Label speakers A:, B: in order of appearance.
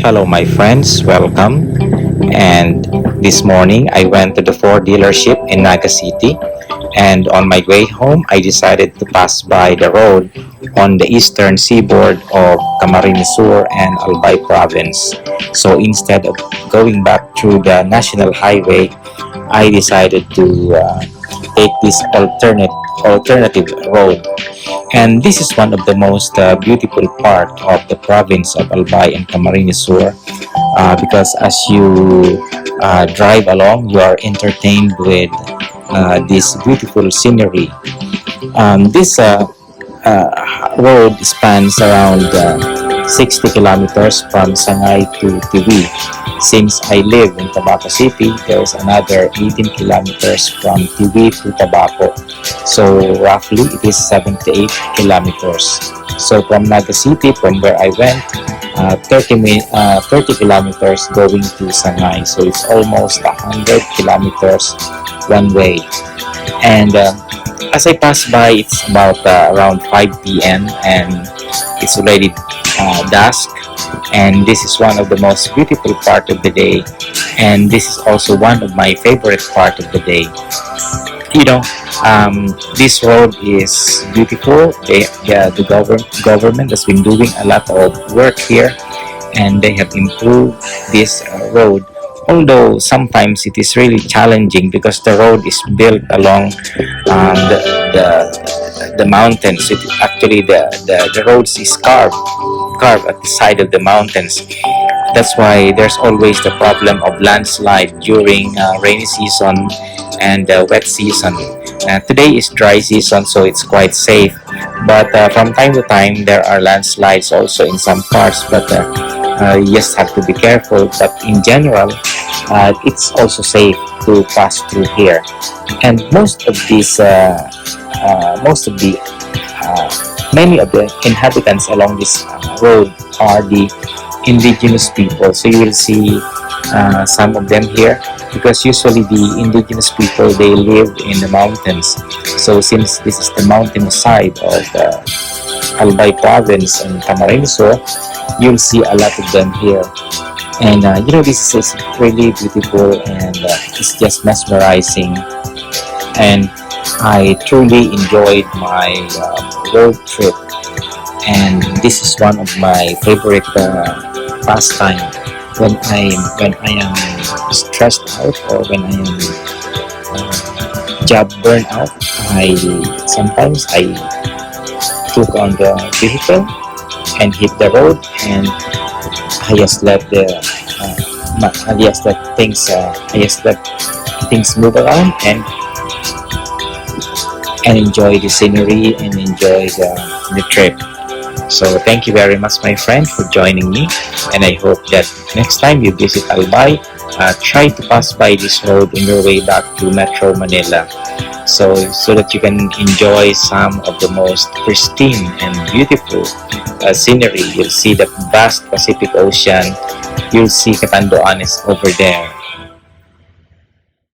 A: Hello, my friends, welcome. And this morning I went to the Ford dealership in Naga City. And on my way home, I decided to pass by the road on the eastern seaboard of Camarines Sur and Albay province. So instead of going back through the national highway, I decided to take this alternative road, and this is one of the most beautiful part of the province of Albay and Camarines Sur, because as you drive along, you are entertained with this beautiful scenery. This road spans around 60 kilometers from Sangay to Tiwi. Since I live in Tabaco City, there is another 18 kilometers from Tiwi to Tabaco. So roughly it is 78 kilometers. So from Naga City, from where I went, 30 kilometers going to Sangay. So it's almost 100 kilometers one way. And as I pass by, it's about around 5 p.m. and it's already dusk. And this is one of the most beautiful part of the day. And this is also one of my favorite part of the day. You know, this road is beautiful. The government has been doing a lot of work here, and they have improved this road. Although sometimes it is really challenging because the road is built along the mountains. Actually, the roads is carved at the side of the mountains. That's why there's always the problem of landslide during rainy season and wet season. Today is dry season, so it's quite safe. But from time to time, there are landslides also in some parts. But you just have to be careful. But in general, it's also safe to pass through here. And many of the inhabitants along this road are the indigenous people. So you will see some of them here, because usually the indigenous people, they live in the mountains. So since this is the mountain side of the Albay province and Camarines Sur, you'll see a lot of them here. And this is really beautiful, and it's just mesmerizing. And I truly enjoyed my road trip, and this is one of my favorite pastime when I am stressed out, or when I am job burnout. I took on the vehicle and hit the road, and I just let things move around, and enjoy the scenery and enjoy the trip. So thank you very much, my friend, for joining me, and I hope that next time you visit Albay, try to pass by this road on your way back to Metro Manila, so that you can enjoy some of the most pristine and beautiful scenery. You'll see the vast Pacific Ocean. You'll see Catanduanes over there,